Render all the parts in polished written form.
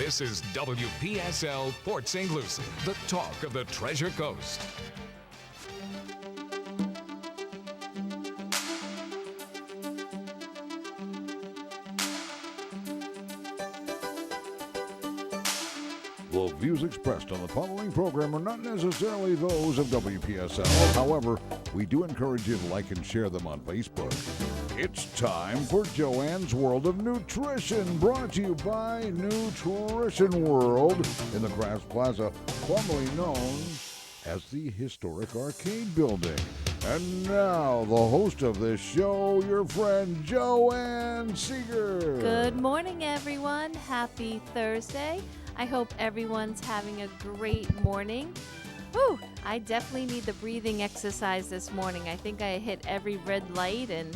This is WPSL Port St. Lucie, the talk of the Treasure Coast. The views expressed on the following program are not necessarily those of WPSL. However, we do encourage you to like and share them on Facebook. It's time for Joanne's World of Nutrition, brought to you by Nutrition World in the Crafts Plaza, formerly known as the Historic Arcade Building. And now, the host of this show, your friend Joanne Seeger. Good morning, everyone. Happy Thursday. I hope everyone's having a great morning. Whew, I definitely need the breathing exercise this morning. I think I hit every red light and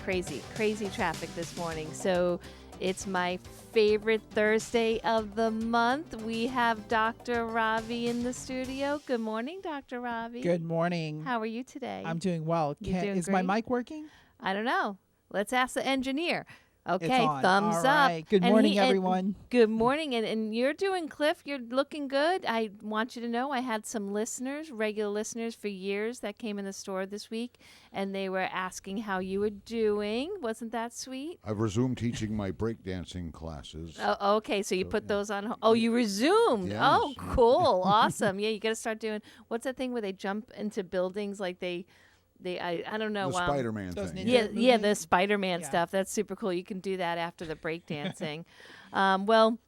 crazy traffic this morning. So it's my favorite Thursday of the month. We have Dr. Ravi in the studio. Good morning, Dr. Ravi. Good morning. How are you today? I'm doing well. Is my mic working? I don't know. Let's ask the engineer. Okay, It's on. thumbs All up. right. Good morning, everyone. Good morning. And you're doing, Cliff, you're looking good. I want you to know I had some listeners, regular listeners for years that came in the store this week, and they were asking how you were doing. Wasn't that sweet? I've resumed teaching my breakdancing classes. Oh, okay. So you put those on. Oh, you resumed. Yes. Oh, cool. Awesome. Yeah, you got to start doing, what's that thing where they jump into buildings like I don't know. The Spider-Man Those thing. ninja Yeah, the movies? Spider-Man Yeah. stuff. That's super cool. You can do that after the breakdancing. Well,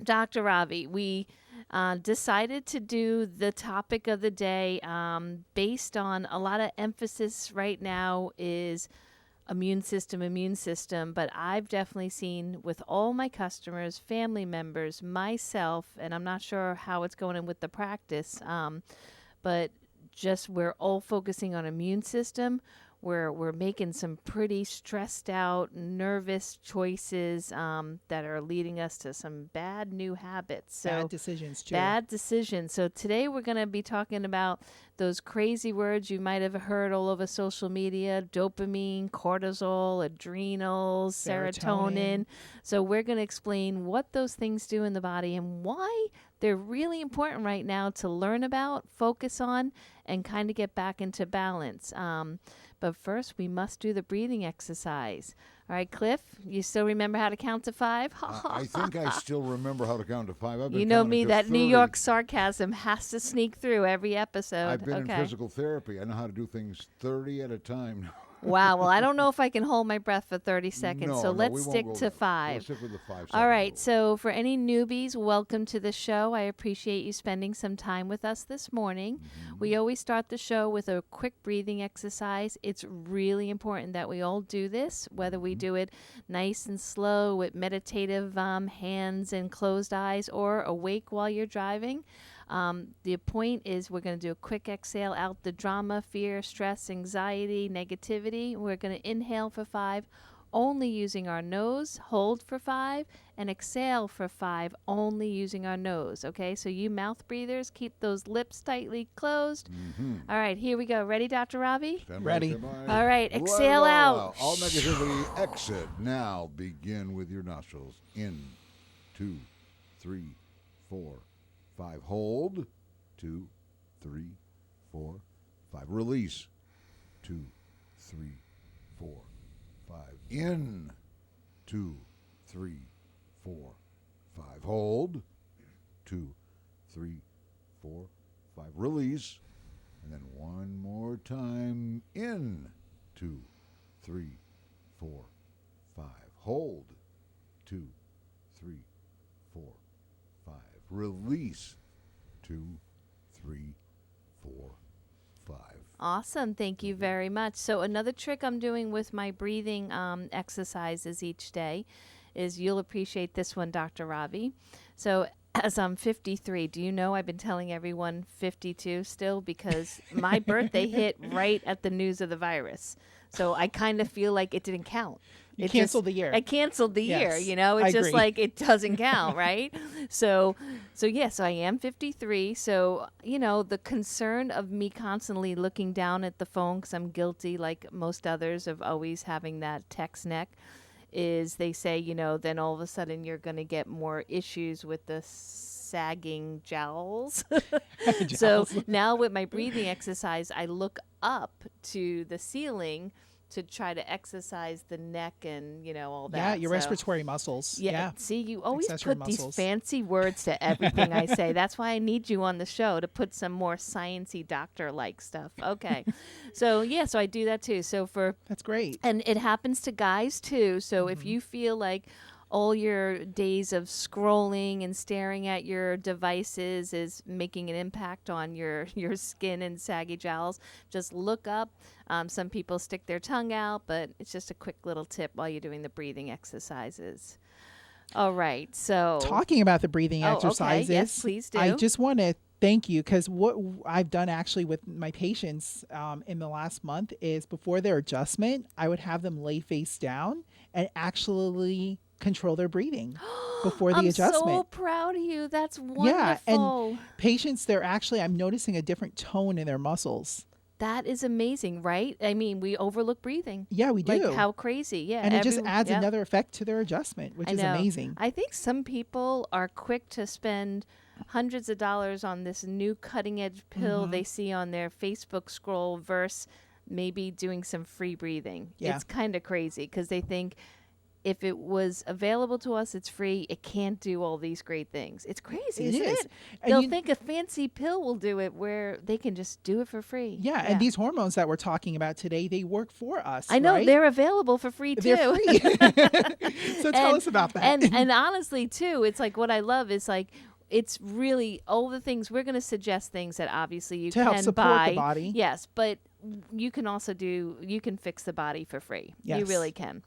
Dr. Ravi, we decided to do the topic of the day based on a lot of emphasis right now is immune system. But I've definitely seen with all my customers, family members, myself, and I'm not sure how it's going in with the practice, but just we're all focusing on immune system. We're making some pretty stressed out, nervous choices that are leading us to some bad new habits. So Bad decisions, too. Bad decisions. So today we're going to be talking about those crazy words you might have heard all over social media: dopamine, cortisol, adrenals, serotonin. So we're going to explain what those things do in the body and why they're really important right now to learn about, focus on, and kind of get back into balance. But first, we must do the breathing exercise. All right, Cliff, you still remember how to count to 5? I think I still remember how to count to 5. I've been You know counting me, to that 30. New York sarcasm has to sneak through every episode. I've been okay. in physical therapy. I know how to do things 30 at a time now. Wow. Well, I don't know if I can hold my breath for 30 seconds. No, so we let's won't stick go to there. 5. We'll stick with the 5 second All right. rule. So for any newbies, welcome to the show. I appreciate you spending some time with us this morning. Mm-hmm. We always start the show with a quick breathing exercise. It's really important that we all do this, whether we do it nice and slow with meditative hands and closed eyes or awake while you're driving. The point is we're going to do a quick exhale out the drama, fear, stress, anxiety, negativity. We're going to inhale for 5, only using our nose, hold for 5, and exhale for 5, only using our nose. Okay, so you mouth breathers, keep those lips tightly closed. All right, here we go. Ready, Dr. Ravi? Stand Ready. By, stand by. All right, exhale out. All negativity exit. Now begin with your nostrils. In, 2, 3, 4, 5. Hold. 2, 3, 4, 5. Release. 2, 3, 4, 5. In. 2, 3, 4, 5. Hold. 2, 3, 4, 5. Release. And then one more time. In. 2, 3, 4, 5. Hold. 2, 3, 4, 5. Release. 2, 3, 4, 5. Awesome. Thank you very much. So another trick I'm doing with my breathing exercises each day is, you'll appreciate this one, Dr. Ravi. So as I'm 53, do you know I've been telling everyone 52 still because my birthday hit right at the news of the virus. So I kind of feel like it didn't count. You canceled the year. I canceled the year, Yes, you know. It's I just agree. like it doesn't count, right? So yes, I am 53. So, you know, the concern of me constantly looking down at the phone because I'm guilty, like most others, of always having that text neck. is they say, then all of a sudden you're going to get more issues with the sagging jowls. So now with my breathing exercise, I look up to the ceiling to try to exercise the neck and, all that. Yeah, your respiratory muscles. Yeah. See, you always Accessory put muscles. these fancy words to everything I say. That's why I need you on the show, to put some more sciencey doctor-like stuff. Okay. So I do that too. That's great. And it happens to guys too. So if you feel like all your days of scrolling and staring at your devices is making an impact on your skin and saggy jowls, just look up. Some people stick their tongue out, but it's just a quick little tip while you're doing the breathing exercises. All right. So talking about the breathing exercises, okay. Yes, please do. I just want to thank you, because what I've done actually with my patients in the last month is, before their adjustment, I would have them lay face down and actually control their breathing before the adjustment. I'm so proud of you. That's wonderful. Yeah, and patients, I'm noticing a different tone in their muscles. That is amazing, right? I mean, we overlook breathing. Yeah, we do. Like, how crazy. Yeah. And it just adds another effect to their adjustment, which is amazing. I think some people are quick to spend hundreds of dollars on this new cutting edge pill they see on their Facebook scroll versus maybe doing some free breathing. Yeah. It's kind of crazy because they think, if it was available to us, it's free. It can't do all these great things. It's crazy, isn't it? They'll think a fancy pill will do it, where they can just do it for free. Yeah, and these hormones that we're talking about today, they work for us. I know, right? they're available for free too. They're free. So tell us about that. And honestly too, it's like, what I love is like, it's really all the things we're going to suggest, things that obviously you to can help support buy. The body. Yes, but you can also you can fix the body for free. Yes. You really can.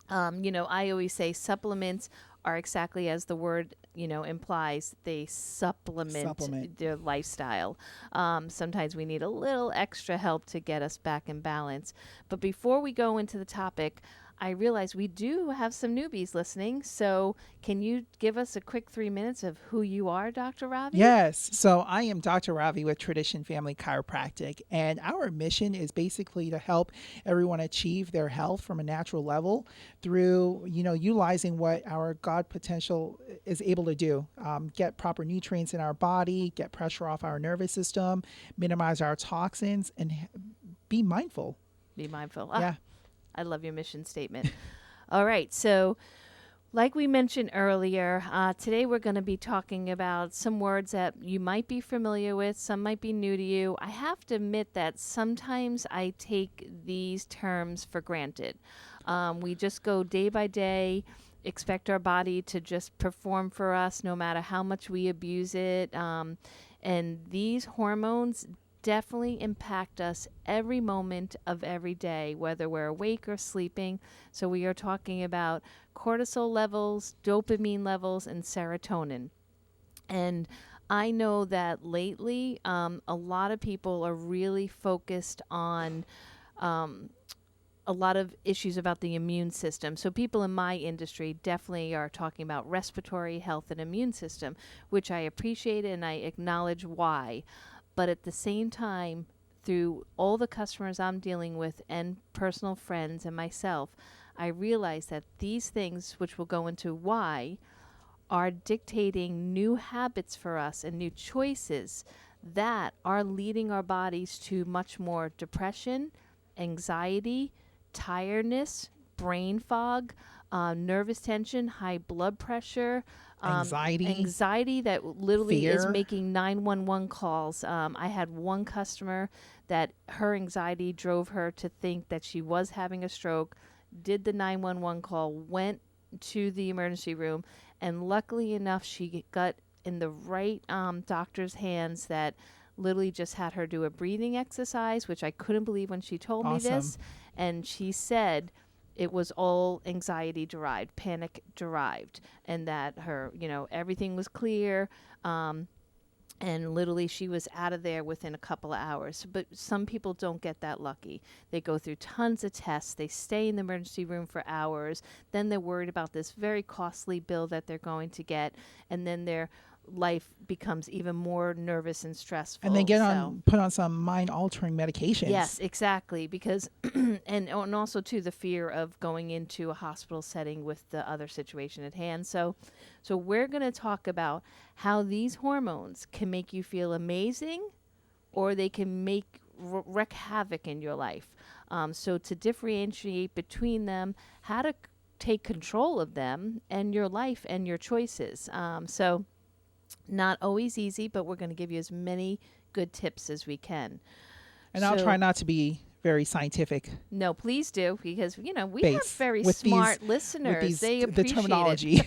I always say supplements are exactly as the word, implies. They supplement their lifestyle. Sometimes we need a little extra help to get us back in balance. But before we go into the topic, I realize we do have some newbies listening. So can you give us a quick 3 minutes of who you are, Dr. Ravi? Yes. So I am Dr. Ravi with Tradition Family Chiropractic. And our mission is basically to help everyone achieve their health from a natural level through, utilizing what our God potential is able to do. Get proper nutrients in our body, get pressure off our nervous system, minimize our toxins, and be mindful. Be mindful. Yeah. I love your mission statement. All right. So like we mentioned earlier, today we're going to be talking about some words that you might be familiar with. Some might be new to you. I have to admit that sometimes I take these terms for granted. We just go day by day, expect our body to just perform for us no matter how much we abuse it. And these hormones definitely impact us every moment of every day, whether we're awake or sleeping. So we are talking about cortisol levels, dopamine levels, and serotonin. And I know that lately, a lot of people are really focused on a lot of issues about the immune system. So people in my industry definitely are talking about respiratory health and immune system, which I appreciate and I acknowledge why. But at the same time, through all the customers I'm dealing with and personal friends and myself, I realize that these things, which we'll go into why, are dictating new habits for us and new choices that are leading our bodies to much more depression, anxiety, tiredness, brain fog, nervous tension, high blood pressure, anxiety that literally fear. Is making 911 calls. I had one customer that her anxiety drove her to think that she was having a stroke, did the 911 call, went to the emergency room, and luckily enough, she got in the right doctor's hands that literally just had her do a breathing exercise, which I couldn't believe when she told me this. And she said it was all anxiety derived, panic derived, and that her, everything was clear. And literally she was out of there within a couple of hours. But some people don't get that lucky. They go through tons of tests. They stay in the emergency room for hours. Then they're worried about this very costly bill that they're going to get. And then they're life becomes even more nervous and stressful. And then put on some mind altering medications. Yes, exactly. Because, and also too, the fear of going into a hospital setting with the other situation at hand. So we're going to talk about how these hormones can make you feel amazing, or they can wreak havoc in your life. So to differentiate between them, how to take control of them and your life and your choices. So not always easy, but we're going to give you as many good tips as we can. And I'll try not to be very scientific. No, please do, because we have very with smart these, listeners. They appreciate the terminology.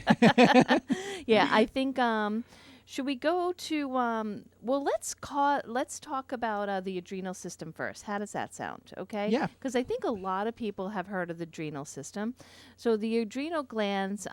Yeah, I think. Should we go to? Well, let's talk about the adrenal system first. How does that sound? Okay. Yeah. Because I think a lot of people have heard of the adrenal system. So the adrenal glands.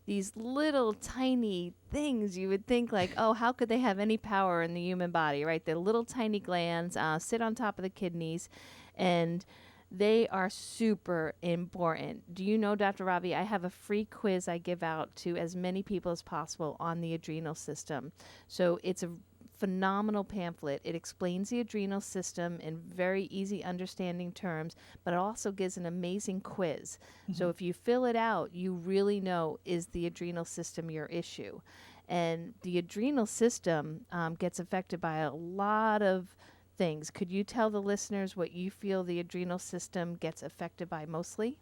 These little tiny things, you would think like, oh, how could they have any power in the human body, right? They're little tiny glands, sit on top of the kidneys, and they are super important. Do you know, Dr. Ravi, I have a free quiz I give out to as many people as possible on the adrenal system. So it's a phenomenal pamphlet. It explains the adrenal system in very easy understanding terms, but it also gives an amazing quiz. So if you fill it out, you really know, is the adrenal system your issue? And the adrenal system gets affected by a lot of things. Could you tell the listeners what you feel the adrenal system gets affected by mostly?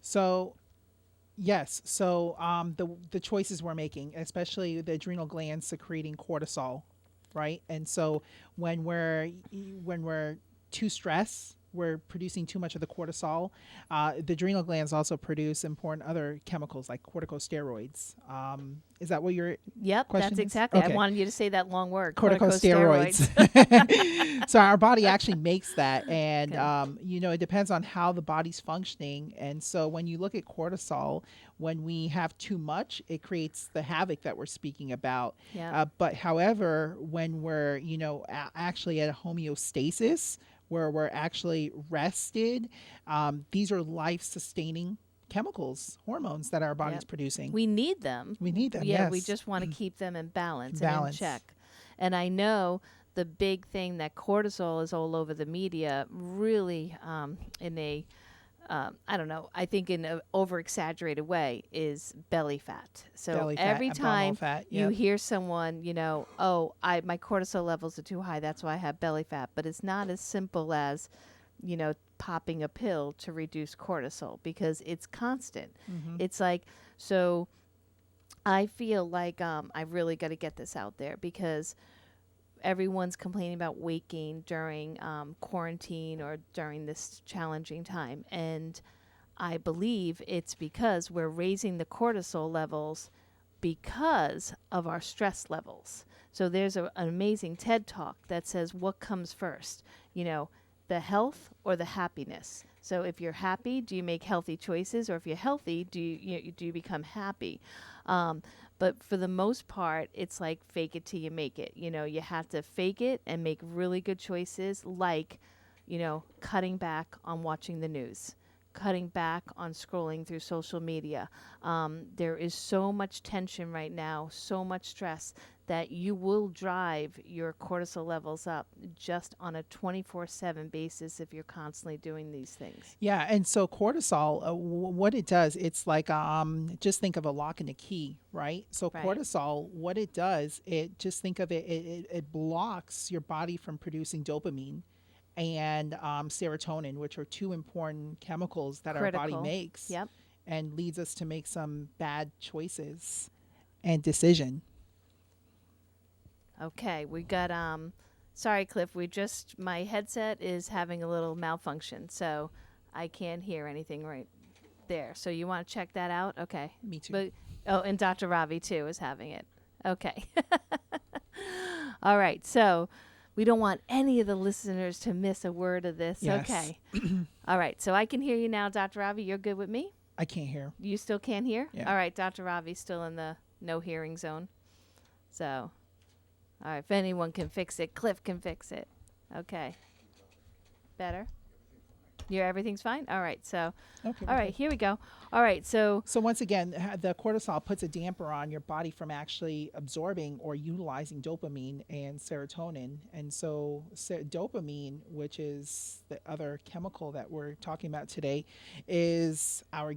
So yes. So the choices we're making, especially the adrenal glands secreting cortisol, right? And so when we're too stressed, we're producing too much of the cortisol. The adrenal glands also produce important other chemicals like corticosteroids. Is that what your Yep, question that's is? exactly. Okay. I wanted you to say that long word. Corticosteroids. So our body actually makes that, and it depends on how the body's functioning. And so when you look at cortisol, when we have too much, it creates the havoc that we're speaking about. Yeah. But however, when we're actually at a homeostasis, where we're actually rested, these are life-sustaining chemicals, hormones that our body's producing. We need them. Yeah, yes. We yes. just want to keep them in balance, Balance. and in check. And I know the big thing that cortisol is all over the media, really in a, I don't know, I think in an over-exaggerated way, is belly fat. So Belly fat, every abdominal time fat, you yep. hear someone, my cortisol levels are too high, that's why I have belly fat. But it's not as simple as, popping a pill to reduce cortisol, because it's constant. It's like, so I feel like I really got to get this out there, because everyone's complaining about weight gain during quarantine or during this challenging time. And I believe it's because we're raising the cortisol levels because of our stress levels. So there's an amazing TED Talk that says, what comes first? The health or the happiness. So if you're happy, do you make healthy choices? Or if you're healthy, do you become happy? But for the most part, it's like fake it till you make it. You have to fake it and make really good choices, like, cutting back on watching the news, cutting back on scrolling through social media. There is so much tension right now, so much stress, that you will drive your cortisol levels up just on a 24/7 basis if you're constantly doing these things. Yeah, and so cortisol, what it does, it's like just think of a lock and a key, right? So Right. cortisol, what it does, just think of it blocks your body from producing dopamine and serotonin, which are two important chemicals that our body Critical. makes, Yep. and leads us to make some bad choices and decision. Okay, we got sorry Cliff, my headset is having a little malfunction, so I can't hear anything right there. So you want to check that out? Okay. Me too. But and Dr. Ravi too is having it. Okay. All right. So we don't want any of the listeners to miss a word of this. Yes. Okay. All right. So I can hear you now, Dr. Ravi. You're good with me? I can't hear. You still can't hear? Yeah. All right. Dr. Ravi's still in the no hearing zone. So, all right. If anyone can fix it, Cliff can fix it. Okay. Better? Everything's fine? All right. So, Okay. all right, here we go. All right. So, So once again, the cortisol puts a damper on your body from actually absorbing or utilizing dopamine and serotonin. And so dopamine, which is the other chemical that we're talking about today, is our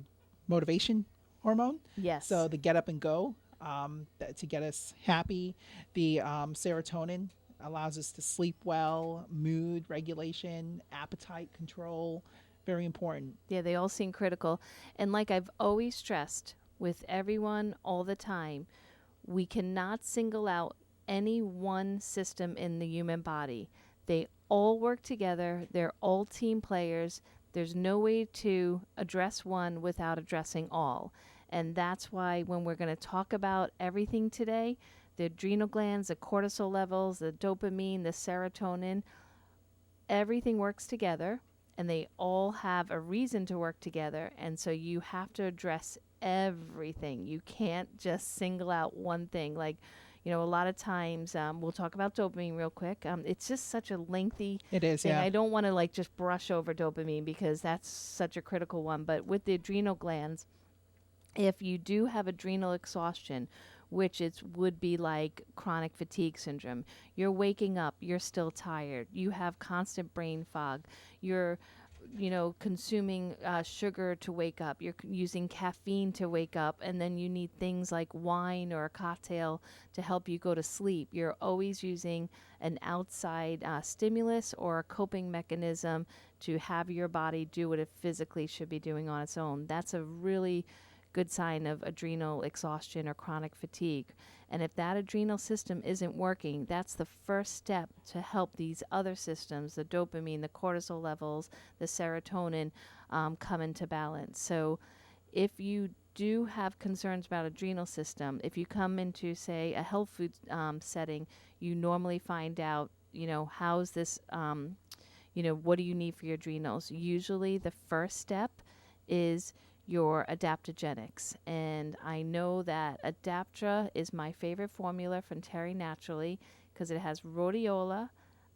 motivation hormone. yes. So the get up and go, to get us happy. The serotonin allows us to sleep well, mood regulation, appetite control. Very important. Yeah, they all seem critical. And like I've always stressed with everyone all the time, we cannot single out any one system in the human body. They all work together, they're all team players. There's no way to address one without addressing all. And that's why when we're going to talk about everything today, the adrenal glands, the cortisol levels, the dopamine, the serotonin, everything works together and they all have a reason to work together. And so you have to address everything. You can't just single out one thing. Like, a lot of times we'll talk about dopamine real quick. It's just such a lengthy It is, thing. yeah. I don't want to just brush over dopamine because that's such a critical one. But with the adrenal glands, if you do have adrenal exhaustion, which would be like chronic fatigue syndrome, you're waking up, you're still tired, you have constant brain fog, you're consuming sugar to wake up, you're using caffeine to wake up, and then you need things like wine or a cocktail to help you go to sleep. You're always using an outside stimulus or a coping mechanism to have your body do what it physically should be doing on its own. That's a really good sign of adrenal exhaustion or chronic fatigue. And if that adrenal system isn't working, that's the first step to help these other systems, the dopamine, the cortisol levels, the serotonin, come into balance. So if you do have concerns about adrenal system, if you come into, say, a health food setting, you normally find out, how's this, what do you need for your adrenals? Usually the first step is your adaptogenics. And I know that Adaptra is my favorite formula from Terry Naturally because it has rhodiola,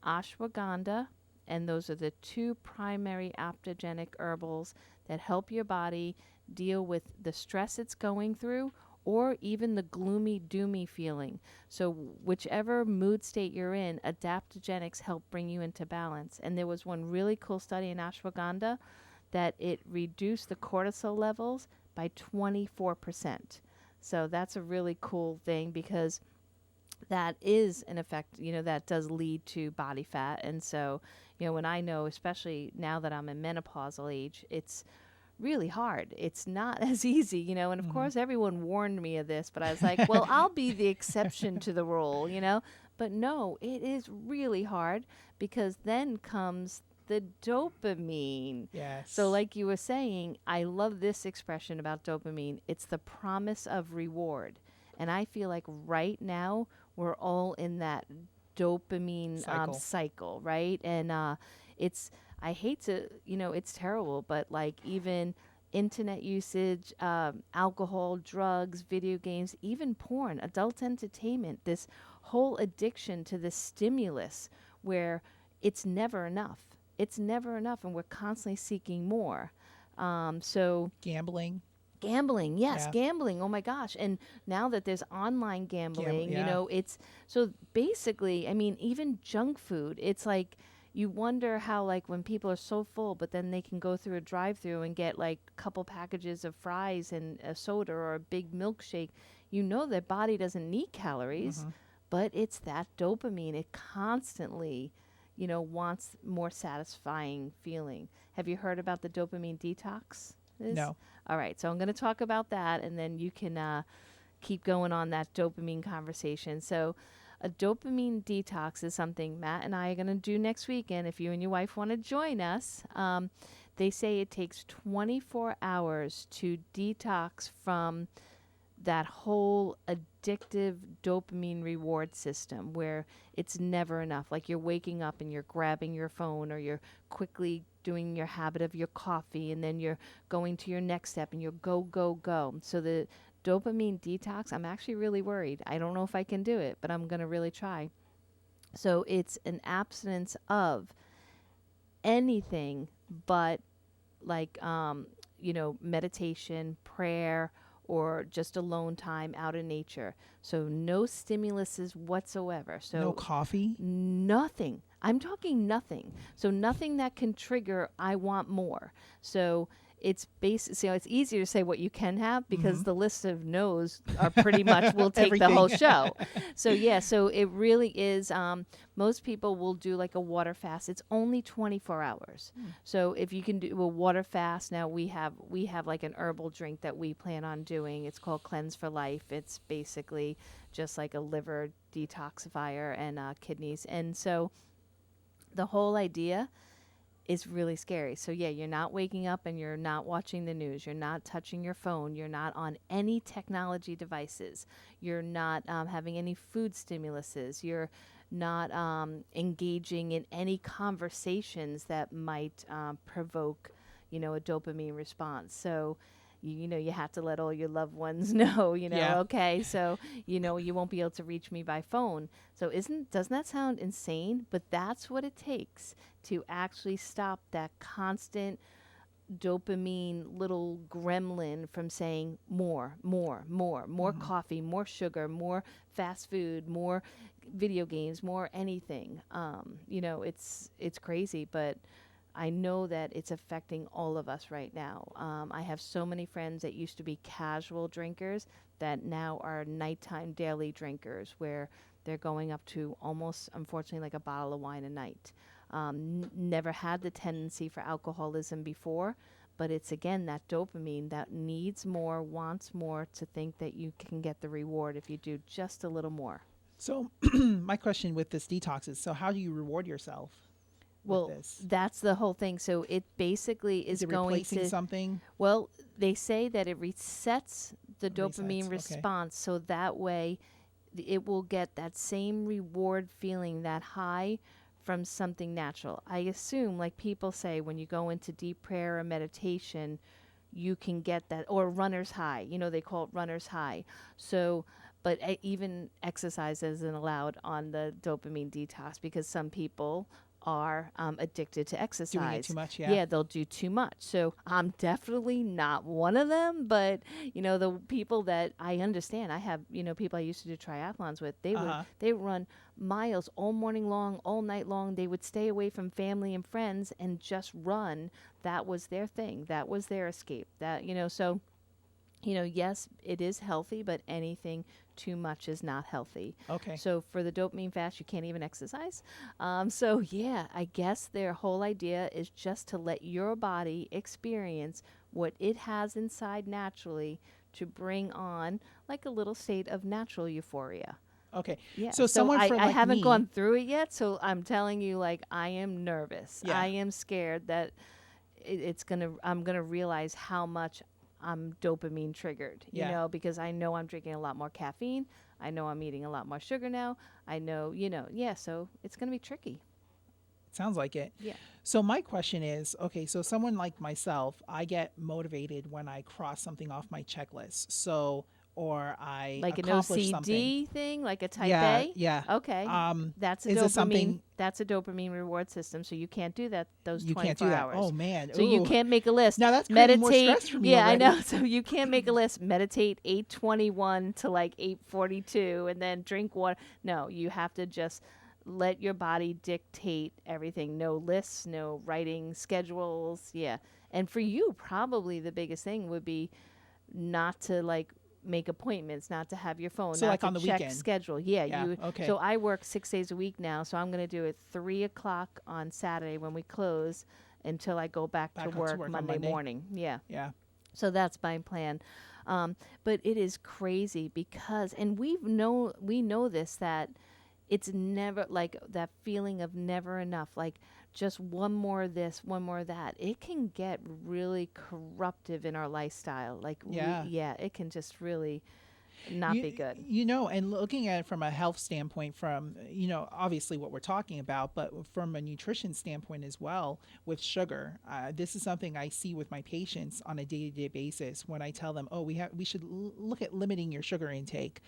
ashwagandha, and those are the two primary adaptogenic herbals that help your body deal with the stress it's going through or even the gloomy, doomy feeling. So whichever mood state you're in, adaptogenics help bring you into balance. And there was one really cool study in ashwagandha that it reduced the cortisol levels by 24%. So that's a really cool thing because that is an effect, that does lead to body fat. And so, when I know, especially now that I'm in menopausal age, it's really hard. It's not as easy, and of course everyone warned me of this, but I was like, well, I'll be the exception to the rule, But no, it is really hard because then comes the dopamine. Yes. So like you were saying, I love this expression about dopamine. It's the promise of reward. And I feel like right now we're all in that dopamine cycle, right? And I hate to, it's terrible, but like even internet usage, alcohol, drugs, video games, even porn, adult entertainment, this whole addiction to the stimulus where it's never enough. It's never enough, and we're constantly seeking more. So Gambling. Gambling, yes, Yeah. gambling. Oh my gosh! And now that there's online gambling, yeah. it's so basically. I mean, even junk food. It's like you wonder how, like, when people are so full, but then they can go through a drive-through and get like a couple packages of fries and a soda or a big milkshake. Their body doesn't need calories, but it's that dopamine. It constantly wants more satisfying feeling. Have you heard about the dopamine detox? No. All right. So I'm going to talk about that, and then you can keep going on that dopamine conversation. So a dopamine detox is something Matt and I are going to do next weekend. If you and your wife want to join us, they say it takes 24 hours to detox from that whole addictive dopamine reward system where it's never enough. Like you're waking up and you're grabbing your phone or you're quickly doing your habit of your coffee and then you're going to your next step and you're go, go, go. So the dopamine detox, I'm actually really worried. I don't know if I can do it, but I'm going to really try. So it's an abstinence of anything but like meditation, prayer, or just alone time out in nature. So no stimuluses whatsoever. So No coffee? nothing. I'm talking nothing. So nothing that can trigger I want more. So it's it's easier to say what you can have because the list of no's are pretty much will take the whole show. So so it really is. Most people will do like a water fast. It's only 24 hours. So if you can do a water fast, now we have like an herbal drink that we plan on doing. It's called Cleanse for Life. It's basically just like a liver detoxifier and kidneys. And so the whole idea is really scary. So you're not waking up and you're not watching the news. You're not touching your phone. You're not on any technology devices. You're not having any food stimuluses. You're not engaging in any conversations that might provoke, a dopamine response. So you have to let all your loved ones know, okay, so, you won't be able to reach me by phone. So doesn't that sound insane? But that's what it takes to actually stop that constant dopamine little gremlin from saying more coffee, more sugar, more fast food, more video games, more anything. It's crazy, but I know that it's affecting all of us right now. I have so many friends that used to be casual drinkers that now are nighttime daily drinkers where they're going up to almost, unfortunately, like a bottle of wine a night. Never had the tendency for alcoholism before, but it's, again, that dopamine that needs more, wants more, to think that you can get the reward if you do just a little more. So my question with this detox is, so how do you reward yourself? Well, that's the whole thing. So it basically is it going replacing to something. Well, they say that it resets the dopamine Okay. response, so that way it will get that same reward feeling, that high from something natural. I assume, like people say, when you go into deep prayer or meditation, you can get that, or runner's high. They call it runner's high. So, but even exercise isn't allowed on the dopamine detox because some people are addicted to exercise. Doing it too much, Yeah, they'll do too much. So I'm definitely not one of them, but the people that I understand, I have, people I used to do triathlons with, they would run miles all morning long, all night long. They would stay away from family and friends and just run. That was their thing. That was their escape. So yes, it is healthy, but anything too much is not healthy. Okay. So for the dopamine fast, you can't even exercise. I guess their whole idea is just to let your body experience what it has inside naturally to bring on like a little state of natural euphoria. Okay. Yeah. So someone I haven't gone through it yet, so I'm telling you, like, I am nervous. Yeah. I am scared that I'm gonna realize how much I'm dopamine triggered, because I know I'm drinking a lot more caffeine. I know I'm eating a lot more sugar now. I know, so it's going to be tricky. Sounds like it. Yeah. So my question is, okay, so someone like myself, I get motivated when I cross something off my checklist. So, or I like an accomplish OCD something. thing, like a type A? Yeah. Okay. That's a is it something? That's a dopamine reward system. So you can't do that those You 24 can't do that. hours. Oh man. So you can't make a list. Now that's creating meditate. more stress for me Yeah, already. I know. So you can't make a list. Meditate 8:21 to like 8:42, and then drink water. No, you have to just let your body dictate everything. No lists, no writing schedules. Yeah. And for you, probably the biggest thing would be not to like make appointments, not to have your phone, So not like to on the check weekend. schedule. Yeah. Okay. So I work 6 days a week now, so I'm going to do it 3:00 on Saturday when we close until I go back to Back work on Monday Monday. morning. Yeah. Yeah. So that's my plan. But it is crazy because, and we know this, that it's never like that feeling of never enough, like just one more of this, one more of that. It can get really corruptive in our lifestyle. Like, it can just really not be good. And looking at it from a health standpoint, from, obviously what we're talking about, but from a nutrition standpoint as well, with sugar, this is something I see with my patients on a day-to-day basis when I tell them, we should look at limiting your sugar intake.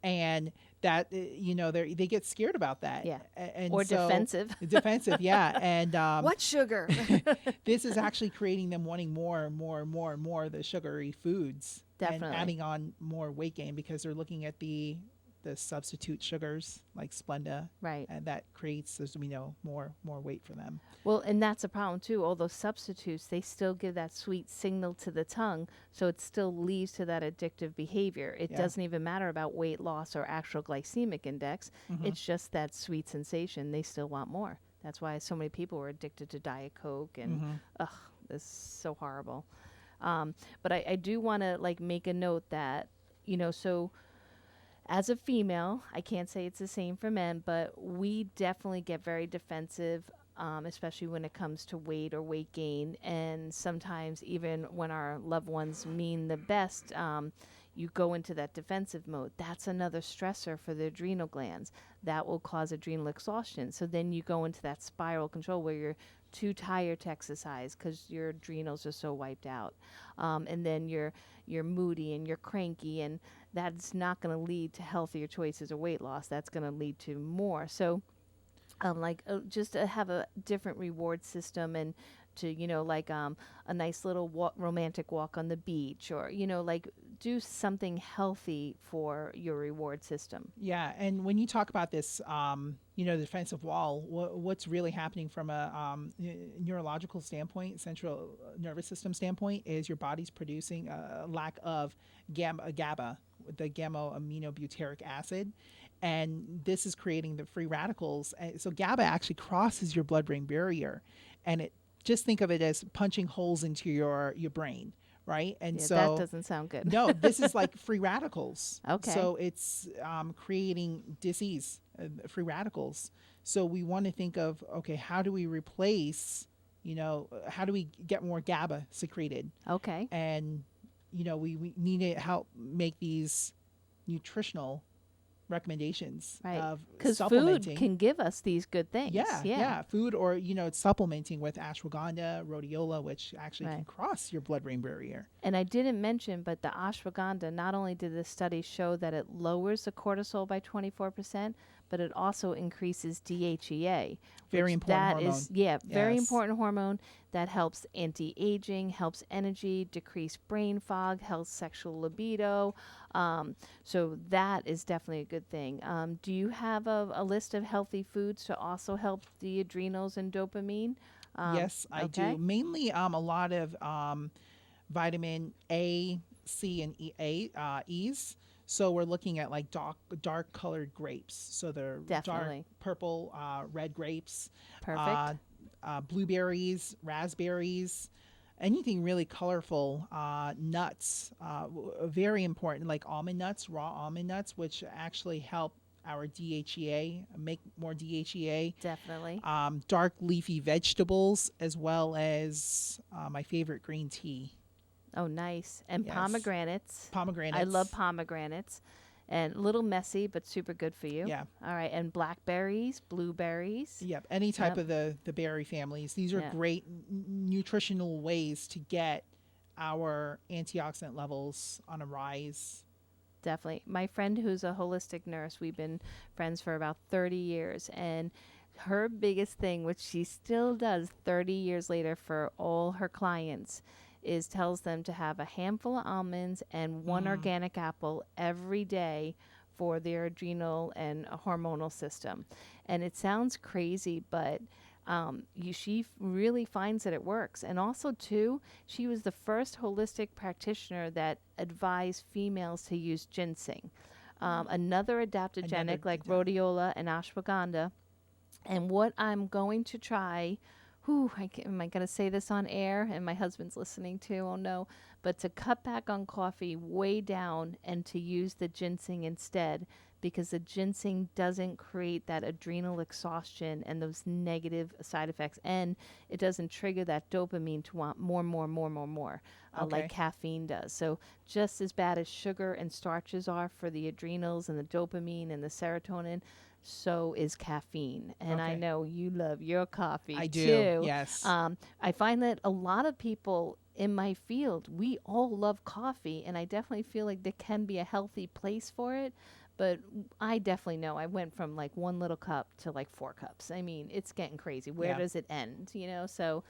And that they get scared about that. Yeah. And Or so, defensive. Defensive, yeah. And What sugar? this is actually creating them wanting more and more and more and more of the sugary foods. Definitely. And adding on more weight gain because they're looking at the substitute sugars like Splenda. Right. And that creates, as we know, more weight for them. Well, and that's a problem too. All those substitutes, they still give that sweet signal to the tongue, so it still leads to that addictive behavior. It doesn't even matter about weight loss or actual glycemic index. It's just that sweet sensation. They still want more. That's why so many people were addicted to Diet Coke and, this is so horrible. But I do want to make a note that, so as a female, I can't say it's the same for men, but we definitely get very defensive, especially when it comes to weight or weight gain. And sometimes even when our loved ones mean the best, you go into that defensive mode. That's another stressor for the adrenal glands. That will cause adrenal exhaustion. So then you go into that spiral control where you're too tired to exercise because your adrenals are so wiped out. And then you're moody and you're cranky, and that's not going to lead to healthier choices or weight loss. That's going to lead to more. So just to have a different reward system and to, a nice little romantic walk on the beach or, do something healthy for your reward system. Yeah. And when you talk about this, the defensive wall, what's really happening from a neurological standpoint, central nervous system standpoint, is your body's producing a lack of GABA, the gamma-aminobutyric acid. And this is creating the free radicals. So GABA actually crosses your blood-brain barrier. And just think of it as punching holes into your brain, right? And so that doesn't sound good. No, this is like free radicals. Okay. So it's creating disease, free radicals. So we want to think of, okay, how do we replace, how do we get more GABA secreted? Okay. And, we need to help make these nutritional recommendations of because supplementing. food can give us these good things. Yeah. Food, or it's supplementing with ashwagandha, rhodiola, which actually can cross your blood-brain barrier. And I didn't mention, but the ashwagandha, not only did the study show that it lowers the cortisol by 24%, but it also increases DHEA. Very important hormone. Very important hormone that helps anti-aging, helps energy, decrease brain fog, helps sexual libido. So that is definitely a good thing. Do you have a list of healthy foods to also help the adrenals and dopamine? Yes, I do. Mainly a lot of vitamin A, C, and E's. So we're looking at dark colored grapes. So they're dark purple, red grapes. Perfect. Blueberries, raspberries, anything really colorful. Nuts, very important, like almond nuts, raw almond nuts, which actually help our DHEA, make more DHEA. Definitely. Dark leafy vegetables, as well as my favorite, green tea. Oh, nice. And Yes. Pomegranates. Pomegranates. I love pomegranates. And a little messy, but super good for you. Yeah. All right. And blackberries, blueberries. Yep. Any type of the berry families. These are great nutritional ways to get our antioxidant levels on a rise. Definitely. My friend who's a holistic nurse, we've been friends for about 30 years. And her biggest thing, which she still does 30 years later for all her clients, is tells them to have a handful of almonds and one organic apple every day for their adrenal and hormonal system. And it sounds crazy, but she really finds that it works. And also, too, she was the first holistic practitioner that advised females to use ginseng. Another adaptogenic like rhodiola and ashwagandha. And what I'm going to try... am I going to say this on air? And my husband's listening too. Oh, no. But to cut back on coffee way down and to use the ginseng instead, because the ginseng doesn't create that adrenal exhaustion and those negative side effects. And it doesn't trigger that dopamine to want more, like caffeine does. So just as bad as sugar and starches are for the adrenals and the dopamine and the serotonin, so is caffeine. And I know you love your coffee I do, too. yes. I find that a lot of people in my field, we all love coffee, and I definitely feel like there can be a healthy place for it. but I definitely know I went from like 1 little cup to like 4 cups. I mean, it's getting crazy. Where does it end? So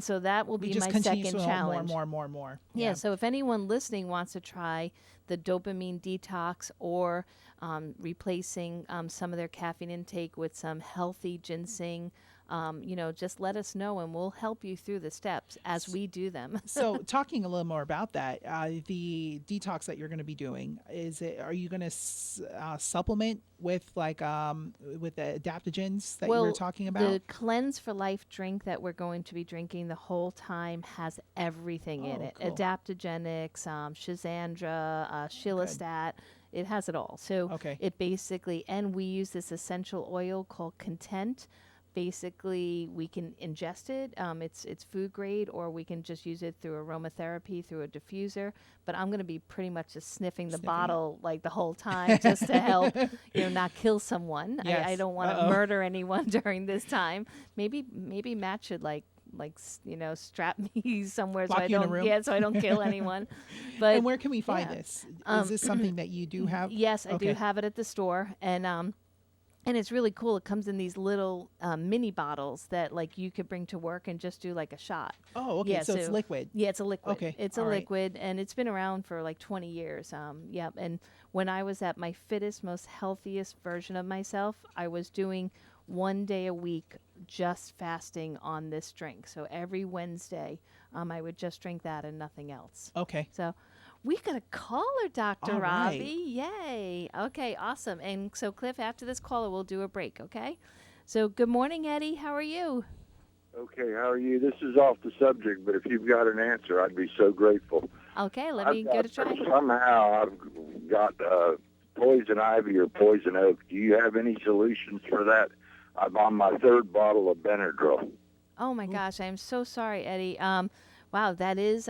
so that will We be just my continue second to challenge. more. Yeah, so if anyone listening wants to try the dopamine detox or replacing some of their caffeine intake with some healthy ginseng, just let us know and we'll help you through the steps as we do them. So, talking a little more about that, the detox that you're going to be doing, are you going to supplement with with the adaptogens that you were talking about? The Cleanse for Life drink that we're going to be drinking the whole time has everything in it. Cool. Adaptogenics, Shizandra, Shilastat. It has it all. So it basically, and we use this essential oil called Content. Basically, we can ingest it. It's food grade, or we can just use it through aromatherapy through a diffuser. But I'm going to be pretty much just sniffing the bottle like the whole time, just to help, not kill someone. Yes. I don't want to murder anyone during this time. Maybe Matt should strap me somewhere so I don't kill anyone. But and where can we find this? Is this something that you do have? Yes, I do have it at the store, and it's really cool. It comes in these little mini bottles that you could bring to work and just do like a shot. Oh, okay. Yeah, so it's liquid. Yeah, it's a liquid. Okay. It's a liquid, and it's been around for like 20 years. And when I was at my fittest, most healthiest version of myself, I was doing 1 day a week just fasting on this drink. So every Wednesday, I would just drink that and nothing else. Okay. So we got a caller, Dr. All Ravi. right. Yay. Okay, awesome. And so, Cliff, after this caller, we'll do a break, okay? So, good morning, Eddie. How are you? Okay, how are you? This is off the subject, but if you've got an answer, I'd be so grateful. Okay, let me give it a try. Somehow I've got poison ivy or poison oak. Do you have any solutions for that? I'm on my 3rd bottle of Benadryl. Oh, my gosh. I'm so sorry, Eddie. Wow, that is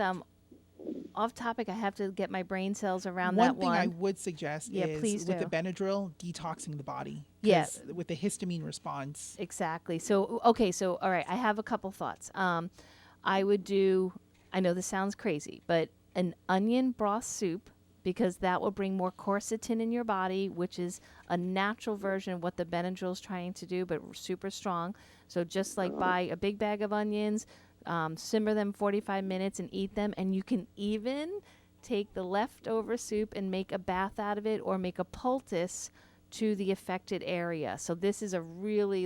off topic. I have to get my brain cells around that one. One thing I would suggest is with the Benadryl, detoxing the body. Yes. With the histamine response. Exactly. So, okay. So, all right. I have a couple thoughts. I would do, I know this sounds crazy, but an onion broth soup, because that will bring more quercetin in your body, which is a natural version of what the Benadryl is trying to do, but super strong. So just buy a big bag of onions, simmer them 45 minutes and eat them. And you can even take the leftover soup and make a bath out of it or make a poultice to the affected area. So this is a really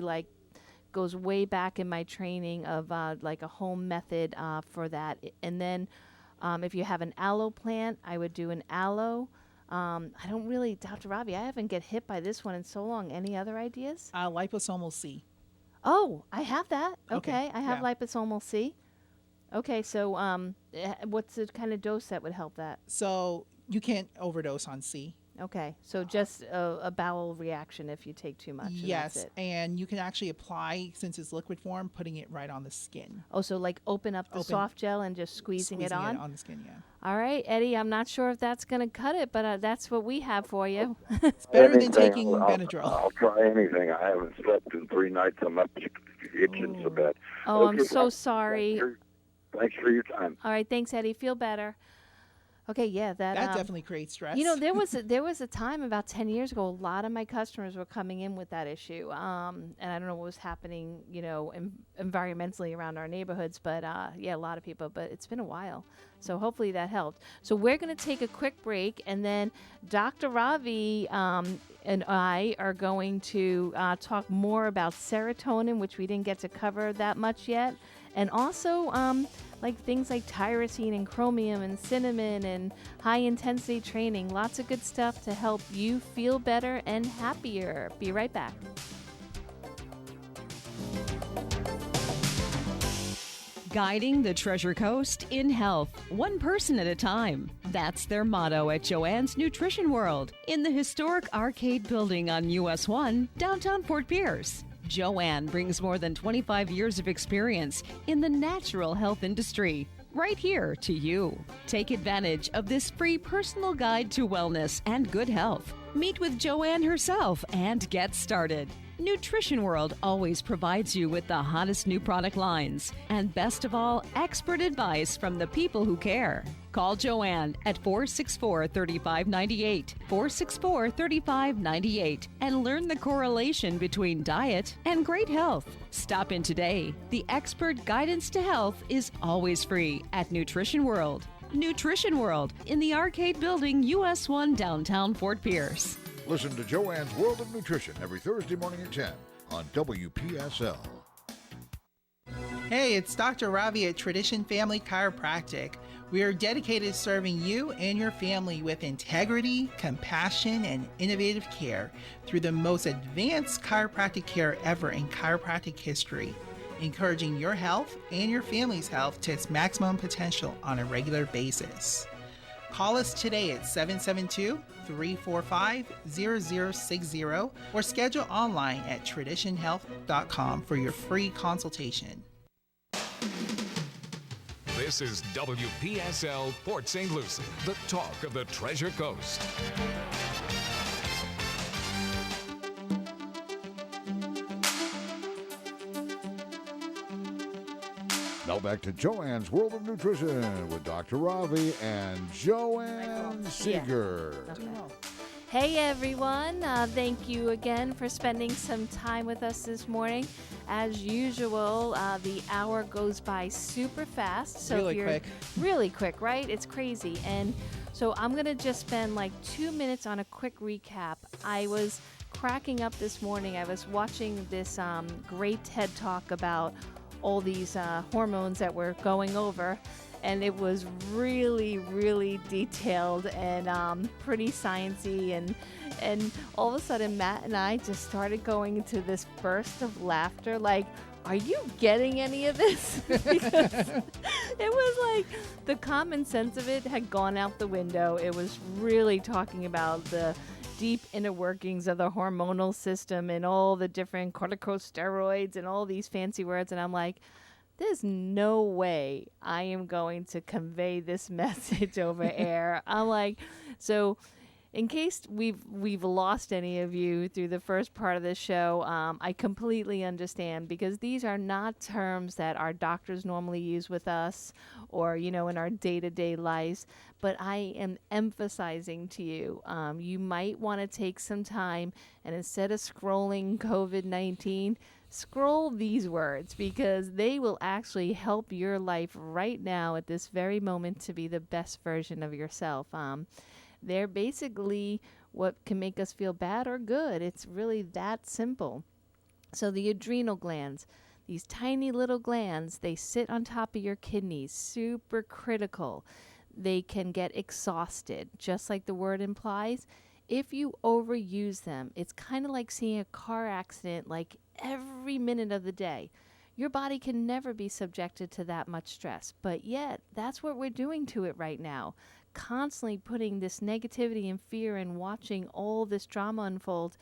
goes way back in my training of a home method for that. And then if you have an aloe plant, I would do an aloe. I don't really, Dr. Ravi, I haven't get hit by this one in so long. Any other ideas? Liposomal C. Oh, I have that. Okay. I have liposomal C. Okay, so what's the kind of dose that would help that? So you can't overdose on C. Okay, so just a bowel reaction if you take too much. Yes, and you can actually apply, since it's liquid form, putting it right on the skin. Oh, so open up the soft gel and just squeezing it on? It on the skin, yeah. All right, Eddie, I'm not sure if that's going to cut it, but that's what we have for you. It's better than taking Benadryl. I'll try anything. I haven't slept in 3 nights. I'm up itching so bad. Oh, okay, I'm so sorry. Thanks for your time. All right, thanks, Eddie. Feel better. Okay, yeah, that definitely creates stress. There was a time about 10 years ago, a lot of my customers were coming in with that issue, and I don't know what was happening, environmentally around our neighborhoods, but a lot of people. But it's been a while, so hopefully that helped. So we're going to take a quick break, and then Dr. Ravi and I are going to talk more about serotonin, which we didn't get to cover that much yet, and also things like tyrosine and chromium and cinnamon and high-intensity training. Lots of good stuff to help you feel better and happier. Be right back. Guiding the Treasure Coast in health, one person at a time. That's their motto at Joanne's Nutrition World in the historic Arcade Building on US 1, downtown Fort Pierce. Joanne brings more than 25 years of experience in the natural health industry, right here to you. Take advantage of this free personal guide to wellness and good health. Meet with Joanne herself and get started. Nutrition World always provides you with the hottest new product lines. And best of all, expert advice from the people who care. Call Joanne at 464-3598, 464-3598, and learn the correlation between diet and great health. Stop in today. The expert guidance to health is always free at Nutrition World. Nutrition World in the Arcade Building, US 1, downtown Fort Pierce. Listen to Joanne's World of Nutrition every Thursday morning at 10 on WPSL. Hey, it's Dr. Ravi at Tradition Family Chiropractic. We are dedicated to serving you and your family with integrity, compassion, and innovative care through the most advanced chiropractic care ever in chiropractic history, encouraging your health and your family's health to its maximum potential on a regular basis. Call us today at 772-345-0060 or schedule online at traditionhealth.com for your free consultation. This is WPSL Port St. Lucie, the talk of the Treasure Coast. Now back to Joanne's World of Nutrition with Dr. Ravi and Joanne Seeger. Okay. Hey everyone, thank you again for spending some time with us this morning. As usual, the hour goes by super fast. So Really if you're quick. Really quick, right? It's crazy. And so I'm going to just spend like 2 minutes on a quick recap. I was cracking up this morning. I was watching this great TED Talk about all these hormones that we're going over. And it was really, really detailed and pretty sciencey. And all of a sudden, Matt and I just started going into this burst of laughter. Like, are you getting any of this? Because it was like the common sense of it had gone out the window. It was really talking about the deep inner workings of the hormonal system and all the different corticosteroids and all these fancy words. And I'm like, there's no way I am going to convey this message over air. I'm like, so in case we've lost any of you through the first part of the show, I completely understand, because these are not terms that our doctors normally use with us or, in our day-to-day lives. But I am emphasizing to you, you might want to take some time and instead of scrolling COVID-19, scroll these words, because they will actually help your life right now at this very moment to be the best version of yourself. They're basically what can make us feel bad or good. It's really that simple. So the adrenal glands, these tiny little glands, they sit on top of your kidneys, super critical. They can get exhausted, just like the word implies. If you overuse them, it's kind of like seeing a car accident like every minute of the day. Your body can never be subjected to that much stress, but yet that's what we're doing to it right now. Constantly putting this negativity and fear and watching all this drama unfold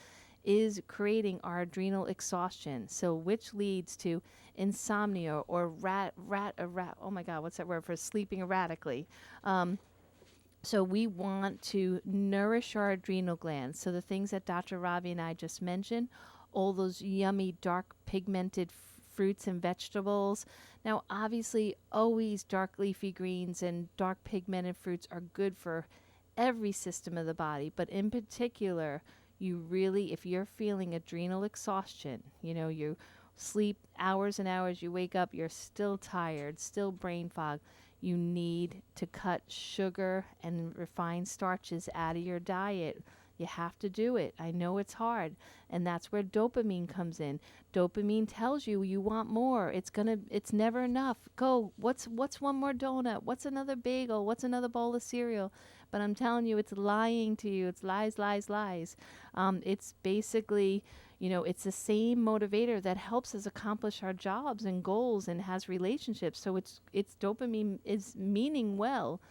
is creating our adrenal exhaustion. So which leads to insomnia or oh my God, what's that word for sleeping erratically? So we want to nourish our adrenal glands. So the things that Dr. Ravi and I just mentioned, all those yummy, dark, pigmented fruits and vegetables. Now, obviously, always dark leafy greens and dark pigmented fruits are good for every system of the body. But in particular, you really, if you're feeling adrenal exhaustion, you sleep hours and hours, you wake up, you're still tired, still brain fog, you need to cut sugar and refined starches out of your diet. You have to do it. I know it's hard. And that's where dopamine comes in. Dopamine tells you you want more. It's never enough. Go. What's one more donut? What's another bagel? What's another bowl of cereal? But I'm telling you, it's lying to you. It's lies, lies, lies. It's basically, it's the same motivator that helps us accomplish our jobs and goals and has relationships. So it's dopamine is meaning well.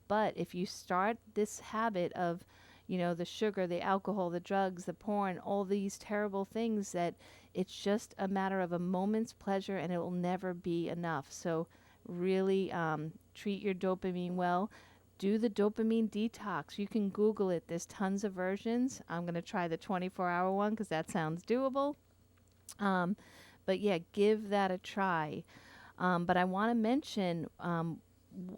But if you start this habit of, the sugar, the alcohol, the drugs, the porn, all these terrible things, that it's just a matter of a moment's pleasure and it will never be enough. So really treat your dopamine well. Do the dopamine detox. You can Google it. There's tons of versions. I'm going to try the 24-hour one because that sounds doable. But yeah, give that a try. But I want to mention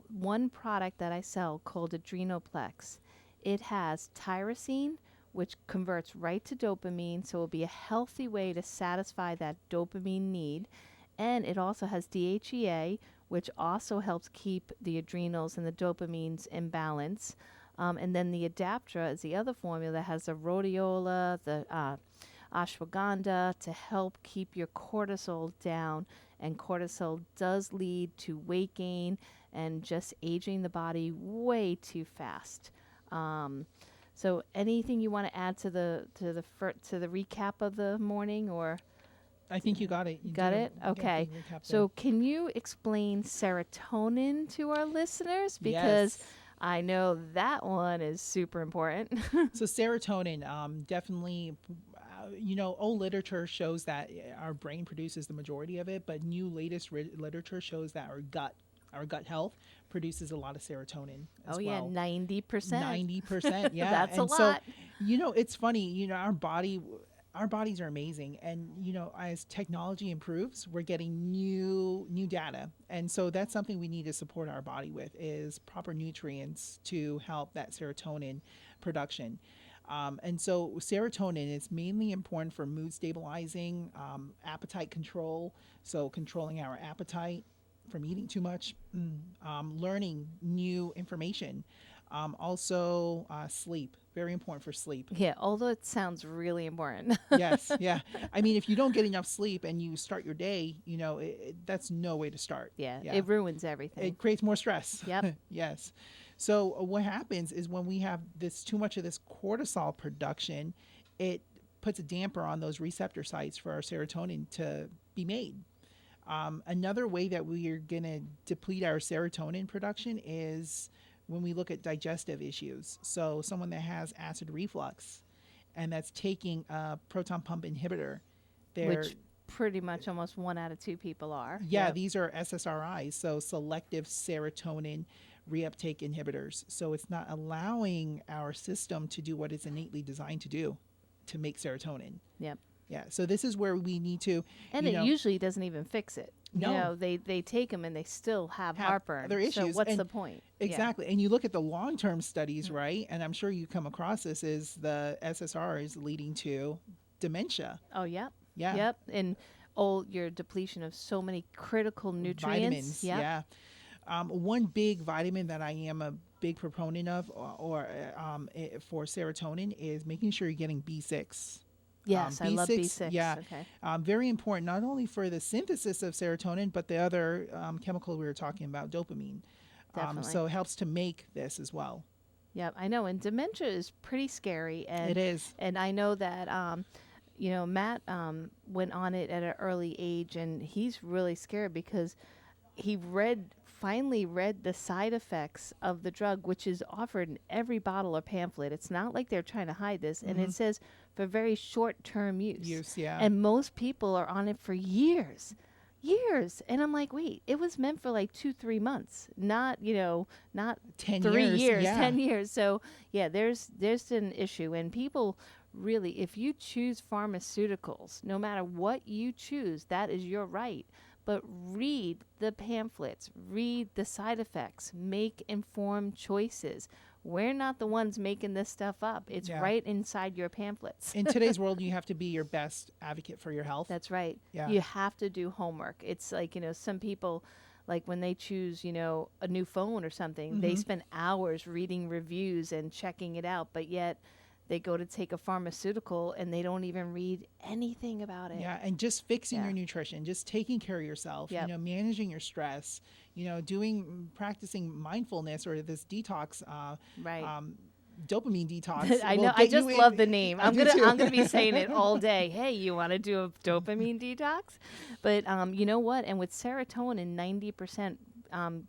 one product that I sell called Adrenoplex. It has tyrosine, which converts right to dopamine, so it'll be a healthy way to satisfy that dopamine need. And it also has DHEA, which also helps keep the adrenals and the dopamines in balance. And then the Adaptra is the other formula that has the rhodiola, the ashwagandha to help keep your cortisol down. And cortisol does lead to weight gain and just aging the body way too fast. So anything you want to add to the recap of the morning, or I think you got it. You got did it? a Okay. good recap So can you explain serotonin to our listeners? Because Yes. I know that one is super important. So serotonin, definitely, old literature shows that our brain produces the majority of it, but new latest literature shows that our gut health produces a lot of serotonin as Oh yeah, well. 90%. 90%, yeah. That's a And lot. So, it's funny, our bodies are amazing, and as technology improves, we're getting new data, and so that's something we need to support our body with is proper nutrients to help that serotonin production. And so serotonin is mainly important for mood stabilizing, appetite control, so controlling our appetite from eating too much, learning new information, also sleep, very important for sleep. Yeah, although it sounds really important. Yes, yeah. I mean, if you don't get enough sleep and you start your day, that's no way to start. Yeah, it ruins everything. It creates more stress. Yep. Yes. So what happens is when we have too much of this cortisol production, it puts a damper on those receptor sites for our serotonin to be made. Another way that we are going to deplete our serotonin production is when we look at digestive issues. So someone that has acid reflux and that's taking a proton pump inhibitor, Which pretty much almost 1 out of 2 people are. Yeah, Yep. these are SSRIs, so selective serotonin reuptake inhibitors. So it's not allowing our system to do what it's innately designed to do, to make serotonin. Yep. Yeah, so this is where we need to, And it usually doesn't even fix it. No. They take them and they still have heartburn. other So issues. what's And the point? Exactly. And you look at the long-term studies, right? And I'm sure you come across this, is the SSRIs leading to dementia. Oh, yep. Yeah. Yep. And your depletion of so many critical nutrients. Vitamins. Yep. Yeah. One big vitamin that I am a big proponent of for serotonin is making sure you're getting B6. Yes, I love B6. Yeah, Okay. very important not only for the synthesis of serotonin, but the other chemical we were talking about, dopamine. Definitely. So it helps to make this as well. Yep, I know. And dementia is pretty scary. And It is. And I know that, Matt went on it at an early age, and he's really scared because he finally read the side effects of the drug, which is offered in every bottle or pamphlet. It's not like they're trying to hide this. And it says for very short-term use. Yeah. And most people are on it for years. And I'm like, wait, it was meant for like 2-3 months, not 10 3 years, years, yeah. 10 years. So yeah, there's an issue. And people really, if you choose pharmaceuticals, no matter what you choose, that is your right. But read the pamphlets, read the side effects, make informed choices. We're not the ones making this stuff up. It's Yeah. right inside your pamphlets. In today's world, you have to be your best advocate for your health. That's right. Yeah. You have to do homework. It's like, some people, like when they choose, a new phone or something, they spend hours reading reviews and checking it out, but yet they go to take a pharmaceutical and they don't even read anything about it. Yeah, and just fixing Yeah. your nutrition, just taking care of yourself, Yep. Managing your stress, practicing mindfulness or this detox, Right. Dopamine detox. I will know. I get you just in- love the name. I I'm do gonna too. I'm gonna be saying it all day. Hey, you want to do a dopamine detox? But you know what? And with serotonin, 90%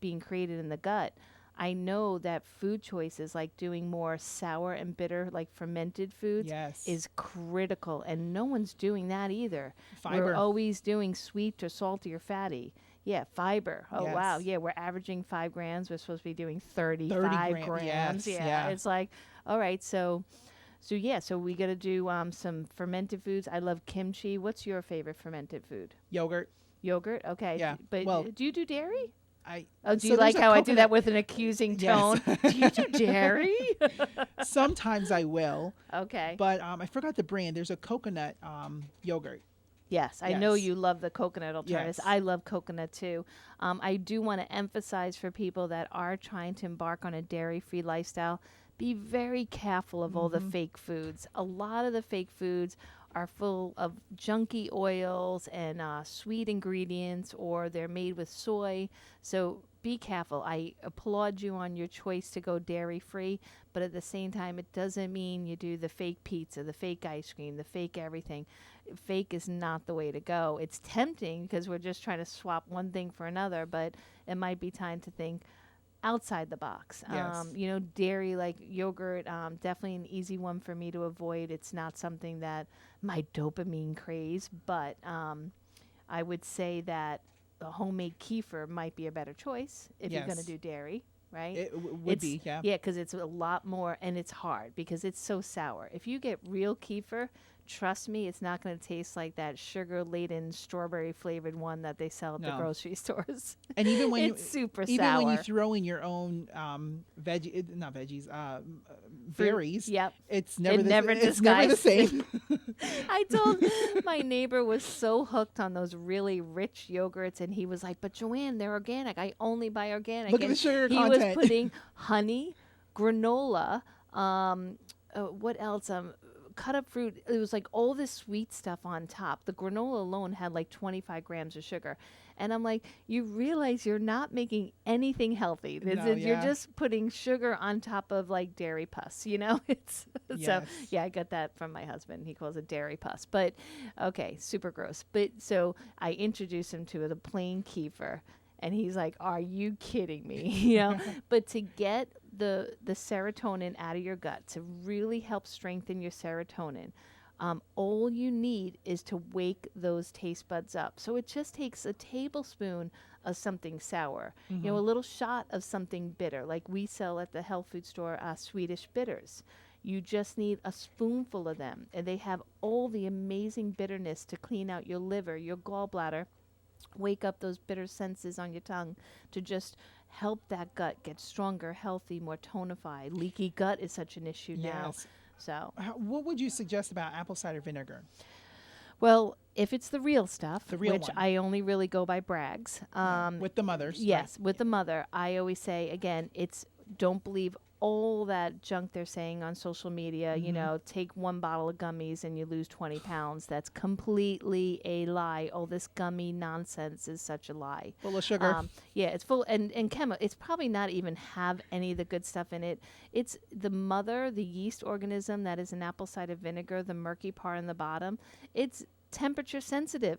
being created in the gut, I know that food choices like doing more sour and bitter, like fermented foods, Yes. is critical, and no one's doing that either. Fiber. We're always doing sweet or salty or fatty. Yeah, fiber. Oh, wow. Yes. Yeah, we're averaging 5 grams. We're supposed to be doing 35 30 grams. yes, yeah. It's like, all right, so So yeah, so we got to do some fermented foods. I love kimchi. What's your favorite fermented food? Yogurt. Yogurt. Okay. Yeah. But Well, do you do dairy? I Oh, do so you like there's a how I do that coconut- with an accusing Yes. tone? Do you do dairy? Sometimes I will, Okay. but I forgot the brand. There's a coconut yogurt. Yes, I know Yes. you love the coconut alternatives. Yes. I love coconut too. I do want to emphasize for people that are trying to embark on a dairy-free lifestyle, be very careful of all the fake foods. A lot of the fake foods are full of junky oils and sweet ingredients, or they're made with soy. So be careful. I applaud you on your choice to go dairy-free, but at the same time, it doesn't mean you do the fake pizza, the fake ice cream, the fake everything. Fake is not the way to go. It's tempting because we're just trying to swap one thing for another, but it might be time to think outside the box. Yes. Dairy like yogurt, definitely an easy one for me to avoid. It's not something that my dopamine craze, but I would say that a homemade kefir might be a better choice if you're going to Yes. do dairy, right? It would be, yeah. Yeah, because it's a lot more, and it's hard because it's so sour. If you get real kefir, trust me, it's not going to taste like that sugar-laden, strawberry-flavored one that they sell at the No. grocery stores. And even when It's super even sour. when you throw in your own not veggies, berries, Yep. it's never It it's never the disguised. same. I told my neighbor was so hooked on those really rich yogurts, and he was like, "But Joanne, they're organic. I only buy organic." Look at And the sugar he content. was putting honey, granola, what else? Cut up fruit. It was like all this sweet stuff on top. The granola alone had like 25 grams of sugar. And I'm like, you realize you're not making anything healthy. No, You're yeah. just putting sugar on top of like dairy pus, It's so Yes. yeah, I got that from my husband. He calls it dairy pus. But okay, super gross. But so I introduced him to the plain kefir, and he's like, "Are you kidding me?" But to get the serotonin out of your gut, to really help strengthen your serotonin, all you need is to wake those taste buds up. So it just takes a tablespoon of something sour, a little shot of something bitter, like we sell at the health food store, Swedish bitters. You just need a spoonful of them, and they have all the amazing bitterness to clean out your liver, your gallbladder, wake up those bitter senses on your tongue to just help that gut get stronger, healthy, more tonified. Leaky gut is such an issue now. Yes. So, What would you suggest about apple cider vinegar? well, if it's the real stuff, The real which one. I only really go by Bragg's, With the mothers. yes, with the mother, I always say again, don't believe all that junk they're saying on social media. Take one bottle of gummies and you lose 20 pounds. That's completely a lie. All this gummy nonsense is such a lie. Full of sugar. Yeah, it's full and it's probably not even have any of the good stuff in it. It's the yeast organism that is in apple cider vinegar, the murky part in the bottom. It's temperature sensitive.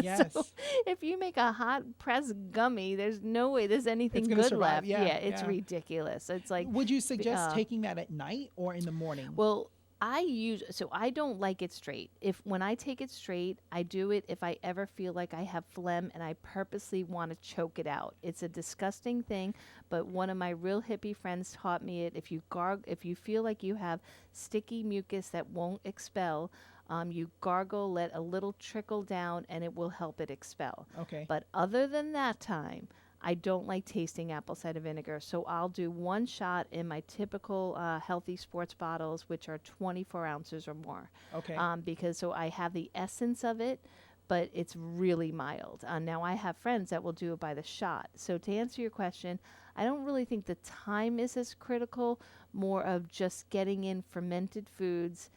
Yes. So if you make a hot pressed gummy, there's no way there's anything gonna good survive. left. Yeah, It's yeah. ridiculous. It's like, Would you suggest taking that at night or in the morning? well, I don't like it straight. When I take it straight, I do it if I ever feel like I have phlegm and I purposely want to choke it out. It's a disgusting thing, but one of my real hippie friends taught me it. If you feel like you have sticky mucus that won't expel, you gargle, let a little trickle down, and it will help it expel. Okay. But other than that time, I don't like tasting apple cider vinegar, so I'll do one shot in my typical healthy sports bottles, which are 24 ounces or more. Okay. Because I have the essence of it, but it's really mild. Now, I have friends that will do it by the shot. So to answer your question, I don't really think the time is as critical, more of just getting in fermented foods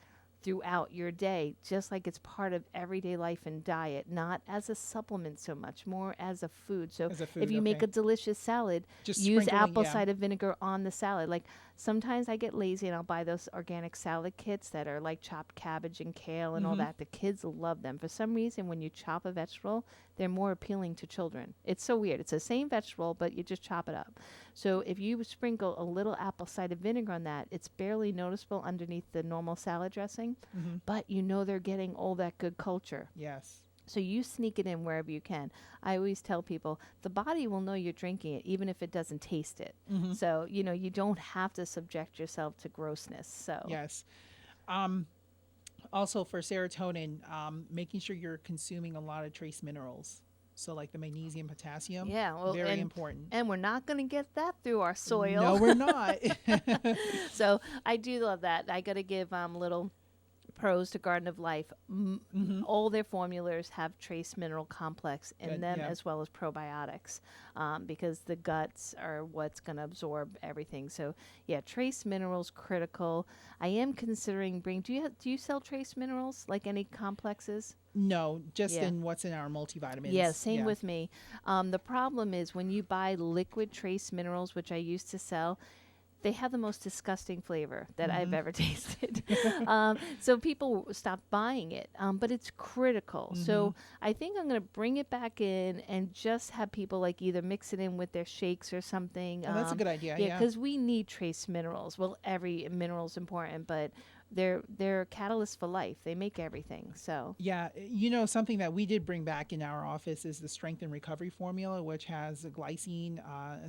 throughout your day, just like it's part of everyday life and diet, not as a supplement so much, more as a food. So As a food, if you make okay. a delicious salad, Just use sprinkling, apple yeah. cider vinegar on the salad. Like sometimes I get lazy and I'll buy those organic salad kits that are like chopped cabbage and kale and all that. The kids love them. For some reason, when you chop a vegetable, they're more appealing to children. It's so weird. It's the same vegetable, but you just chop it up. So if you sprinkle a little apple cider vinegar on that, it's barely noticeable underneath the normal salad dressing, but they're getting all that good culture. Yes. So you sneak it in wherever you can. I always tell people the body will know you're drinking it even if it doesn't taste it. So, you don't have to subject yourself to grossness. So Yes. Also for serotonin, making sure you're consuming a lot of trace minerals. So like the magnesium, potassium, Yeah, well, very important. And we're not going to get that through our soil. No, we're not. So I do love that. I got to give little pros to Garden of Life. All their formulas have trace mineral complex in Good, them, yeah. as well as probiotics, because the guts are what's going to absorb everything. So yeah, trace minerals critical. I am considering do you sell trace minerals, like any complexes? No, just Yeah. in what's in our multivitamins. Yeah, same with me. The problem is when you buy liquid trace minerals, which I used to sell, they have the most disgusting flavor that I've ever tasted. So people stopped buying it, but it's critical. So I think I'm going to bring it back in and just have people like either mix it in with their shakes or something. Oh, that's a good idea. Yeah, Yeah. because we need trace minerals. Well, every mineral is important, but they're catalysts for life. They make everything. So Yeah, something that we did bring back in our office is the Strength and Recovery formula, which has glycine,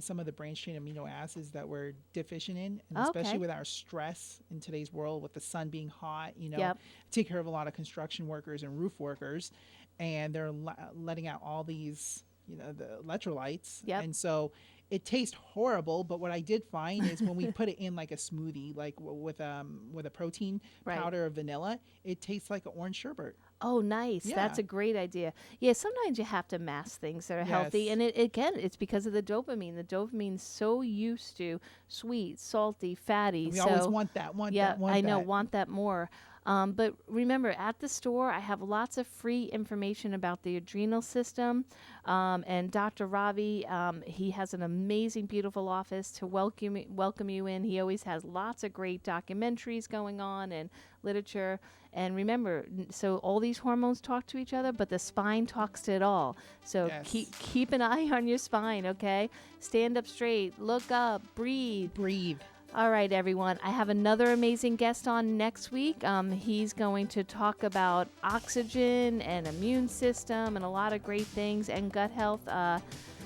some of the branched chain amino acids that we're deficient in, and especially Okay. with our stress in today's world, with the sun being hot. Yep. Take care of a lot of construction workers and roof workers, and they're letting out all these, the electrolytes, Yep. and so it tastes horrible. But what I did find is when we put it in like a smoothie, like with a protein Right. powder of vanilla, it tastes like an orange sherbet. oh, nice. That's a Yeah. great idea. Yeah, sometimes you have to mask things that are healthy. Yes. And it's because of the dopamine. The dopamine's so used to sweet, salty, fatty. We so always want that. yeah, I know, that. want that more. But remember, at the store, I have lots of free information about the adrenal system. And Dr. Ravi, he has an amazing, beautiful office to welcome you in. He always has lots of great documentaries going on and literature. And remember, so all these hormones talk to each other, but the spine talks to it all. So Yes. keep an eye on your spine, okay? Stand up straight, look up, breathe. Breathe. All right, everyone. I have another amazing guest on next week. He's going to talk about oxygen and immune system and a lot of great things and gut health.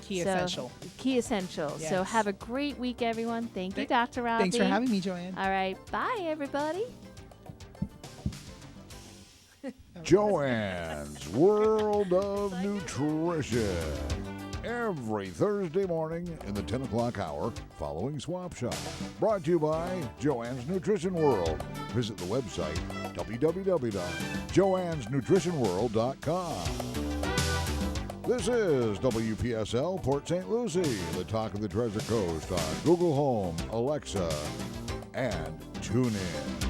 Key essential. Key essential. So Yes. have a great week, everyone. Thank you, Dr. Ravi. Thanks for having me, Joanne. All right. Bye, everybody. Joanne's World of Nutrition. Every Thursday morning in the 10 o'clock hour following Swap Shop. Brought to you by Joanne's Nutrition World. Visit the website www.joannesnutritionworld.com. This is WPSL Port St. Lucie, the talk of the Treasure Coast on Google Home, Alexa, and TuneIn.